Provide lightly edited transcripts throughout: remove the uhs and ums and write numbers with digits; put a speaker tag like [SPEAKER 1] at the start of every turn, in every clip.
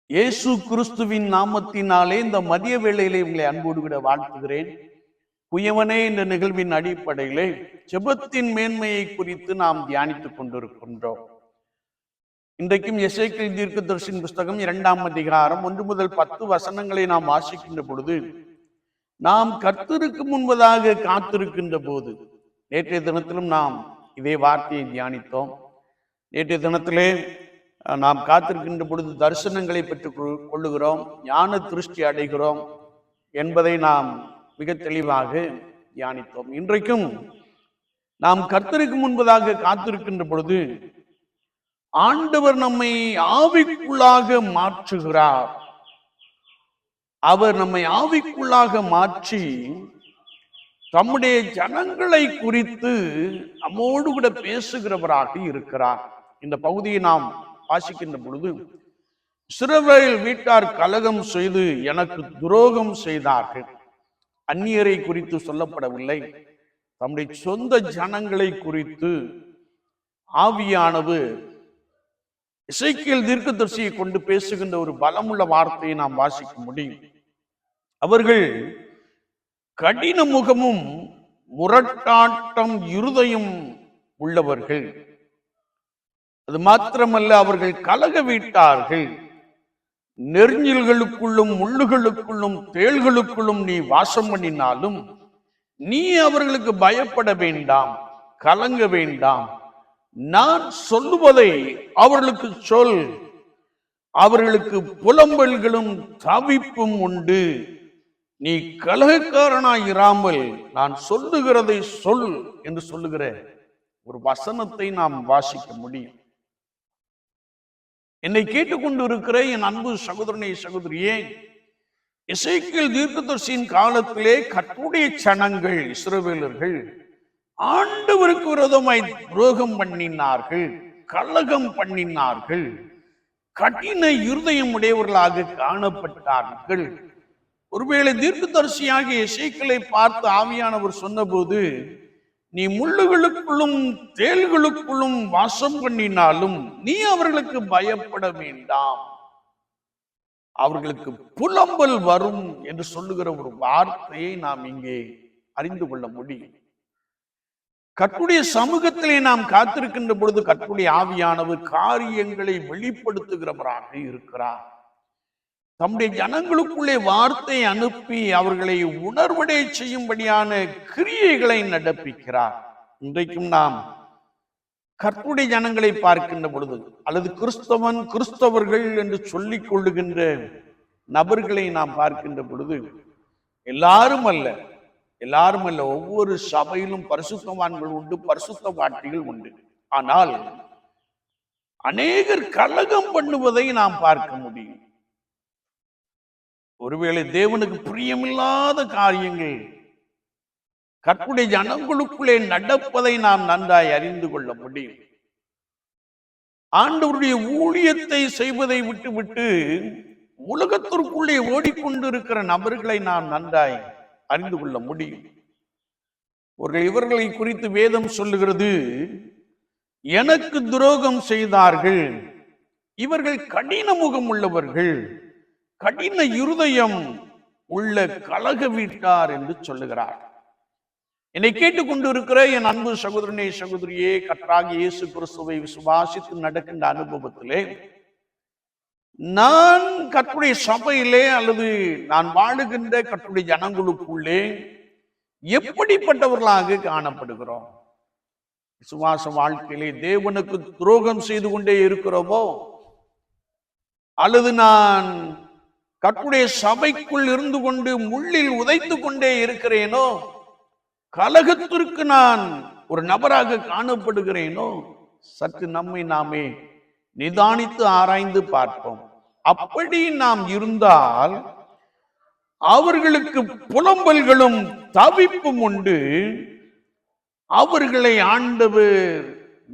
[SPEAKER 1] இயேசு கிறிஸ்துவின் நாமத்தினாலே இந்த மதிய வேளையிலே உங்களை அன்போடு விட வாழ்த்துகிறேன். குயவனே என்ற நிகழ்வின் அடிப்படையிலே ஜெபத்தின் மேன்மையை குறித்து நாம் தியானித்துக் கொண்டிருக்கின்றோம். இன்றைக்கும் எசேக்கியேல் தீர்க்கதரிசியின் புஸ்தகம் 2ஆம் அதிகாரம் 1 முதல் 10 வசனங்களை நாம் வாசிக்கின்ற பொழுது, நாம் கர்த்தருக்கு முன்பதாக காத்திருக்கின்ற போது, நேற்றைய தினத்திலும் நாம் இதே வார்த்தையை தியானித்தோம். நேற்றைய தினத்திலே நாம் காத்திருக்கின்ற பொழுது தரிசனங்களை பெற்றுக் கொள்ளுகிறோம், ஞான திருஷ்டி அடைகிறோம் என்பதை நாம் மிக தெளிவாக தியானித்தோம். இன்றைக்கும் நாம் கர்த்தருக்கு முன்பதாக காத்திருக்கின்ற பொழுது ஆண்டவர் நம்மை ஆவிக்குள்ளாக மாற்றுகிறார். அவர் நம்மை ஆவிக்குள்ளாக மாற்றி தம்முடைய ஜனங்களை குறித்து நம்மோடு கூட பேசுகிறவராக இருக்கிறார். இந்த பகுதியை நாம் வாசிக்கின்ற பொழுது, இஸ்ரவேல் வீட்டார் கலகம் செய்து எனக்கு துரோகம் செய்தார்கள். அந்நியரை குறித்து சொல்லப்படவில்லை, தம்முடைய சொந்த ஜனங்களை குறித்து ஆவியானவர் எசேக்கியேல் தீர்க்கதரிசியை கொண்டு பேசுகின்ற ஒரு பலமுள்ள வார்த்தையை நாம் வாசிக்க முடியும். அவர்கள் கடின முகமும் முரட்டாட்டம் இருதயம் உள்ளவர்கள். அது மாத்திரமல்ல, அவர்கள் கலக வீட்டார்கள். நெருஞ்சில்களுக்குள்ளும் முள்ளுகளுக்குள்ளும் தேள்களுக்குள்ளும் நீ வாசம் பண்ணினாலும் நீ அவர்களுக்கு பயப்பட வேண்டாம், கலங்க வேண்டாம். நான் சொல்லுவதை அவர்களுக்கு சொல். அவர்களுக்கு புலம்பல்களும் தவிப்பும் உண்டு. நீ கலகக்காரனாய் இராமல் நான் சொல்லுகிறதை சொல் என்று சொல்லுகிற ஒரு வசனத்தை நாம் வாசிக்க முடியும். என்னை கேட்டுக்கொண்டு இருக்கிற என் அன்பு சகோதரனே, சகோதரியே, எசேக்கியேல் தீர்க்கதரிசியின் காலத்திலே கர்த்தருடைய ஜனங்கள் இஸ்ரவேலர்கள் ஆண்டவருக்கு விரோதமாய் துரோகம் பண்ணினார்கள், கலகம் பண்ணினார்கள், கடின இருதயம் உடையவர்களாக காணப்பட்டார்கள். ஒருவேளை தீர்க்கதரிசியாக எசேக்கியேலை பார்த்து ஆவியானவர் சொன்னபோது, நீ முள்ளுகளுக்குள்ளும் தேள்களுக்குள்ளும் வாசம் பண்ணினாலும் நீ அவர்களுக்கு பயப்பட வேண்டாம், அவர்களுக்கு புலம்பல் வரும் என்று சொல்லுகிற ஒரு வார்த்தையை நாம் இங்கே அறிந்து கொள்ள முடியும். கர்த்தருடைய சமூகத்திலே நாம் காத்திருக்கின்ற பொழுது கர்த்தருடைய ஆவியானவர் காரியங்களை வெளிப்படுத்துகிறவராக இருக்கிறார். தம்முடைய ஜனங்களுக்குள்ளே வார்த்தை அனுப்பி அவர்களை உணர்வடை செய்யும்படியான கிரியைகளை நடப்பிக்கிறார். இன்றைக்கும் நாம் கர்த்தருடைய ஜனங்களை பார்க்கின்ற பொழுது, அல்லது கிறிஸ்தவர்கள் என்று சொல்லிக் கொள்ளுகின்ற நபர்களை நாம் பார்க்கின்ற பொழுது, எல்லாரும் அல்ல, ஒவ்வொரு சபையிலும் பரிசுத்தவான்கள் உண்டு, பரிசுத்தவாட்டிகள் உண்டு. ஆனால் அநேகர் கலகம் பண்ணுவதை நாம் பார்க்க முடியும். ஒருவேளை தேவனுக்கு பிரியமில்லாத காரியங்கள் கர்த்தருடைய ஜனங்களுக்குள்ளே நடப்பதை நாம் நன்றாய் அறிந்து கொள்ள முடியும். ஆண்டவருடைய ஊழியத்தை செய்வதை விட்டுவிட்டு உலகத்திற்குள்ளே ஓடிக்கொண்டிருக்கிற நபர்களை நாம் நன்றாய் அறிந்து கொள்ள முடியும். இவர்களை குறித்து வேதம் சொல்லுகிறது, எனக்கு துரோகம் செய்தார்கள், இவர்கள் கடின முகம் உள்ளவர்கள், கடின இருதயம் உள்ள கலக வீட்டார் என்று சொல்லுகிறார். என்னை கேட்டுக்கொண்டு இருக்கிற என் அன்பு சகோதரனே, சகோதரியே, கர்த்தராகிய இயேசு கிறிஸ்துவை விசுவாசித்து நடக்கின்ற அனுபவத்திலே நான் கர்த்தருடைய சபையிலே அல்லது நான் வாழுகின்ற கர்த்தருடைய ஜனங்களுக்குள்ளே எப்படிப்பட்டவர்களாக காணப்படுகிறோம்? விசுவாச வாழ்க்கையிலே தேவனுக்கு துரோகம் செய்து கொண்டே இருக்கிறோமோ, அல்லது நான் கர்த்தருடைய சபைக்குள் இருந்து கொண்டு முள்ளில் உதைத்து கொண்டே இருக்கிறேனோ, கலகத்திற்கு நான் ஒரு நபராக காணப்படுகிறேனோ? சற்று நம்மை நாமே நிதானித்து ஆராய்ந்து பார்ப்போம். அப்படி நாம் இருந்தால் அவர்களுக்கு புலம்பல்களும் தவிப்பும் உண்டு, அவர்களை ஆண்டவர்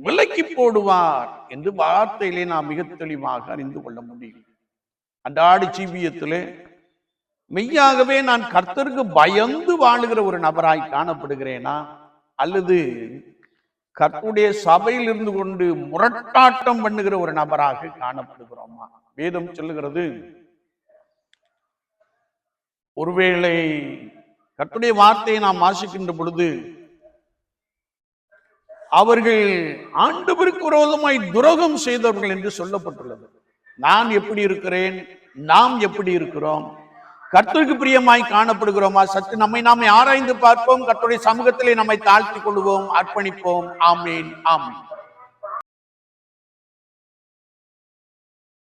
[SPEAKER 1] விலக்கி போடுவார் என்று வார்த்தையிலே நாம் மிக தெளிவாக அறிந்து கொள்ள முடியும். அன்றாட ஜீவியத்திலே மெய்யாகவே நான் கர்த்தருக்கு பயந்து வாழுகிற ஒரு நபராய் காணப்படுகிறேனா, அல்லது கர்த்தருடைய சபையில் இருந்து கொண்டு முரட்டாட்டம் பண்ணுகிற ஒரு நபராக காணப்படுகிறோமா? வேதம் சொல்லுகிறது, ஒருவேளை கர்த்தருடைய வார்த்தையை நாம் வாசிக்கின்ற பொழுது அவர்கள் ஆண்டவருக்கு விரோதமாய் துரோகம் செய்தவர்கள் என்று சொல்லப்பட்டுள்ளது. நான் எப்படி இருக்கிறேன், நாம் எப்படி இருக்கிறோம், கர்த்தருக்கு பிரியமாய் காணப்படுகிறோமா? சற்று நம்மை நாமே ஆராய்ந்து பார்ப்போம். கர்த்தருடைய சமூகத்திலே நம்மை தாழ்த்திக் கொள்வோம், அர்ப்பணிப்போம். ஆமேன், ஆமேன்.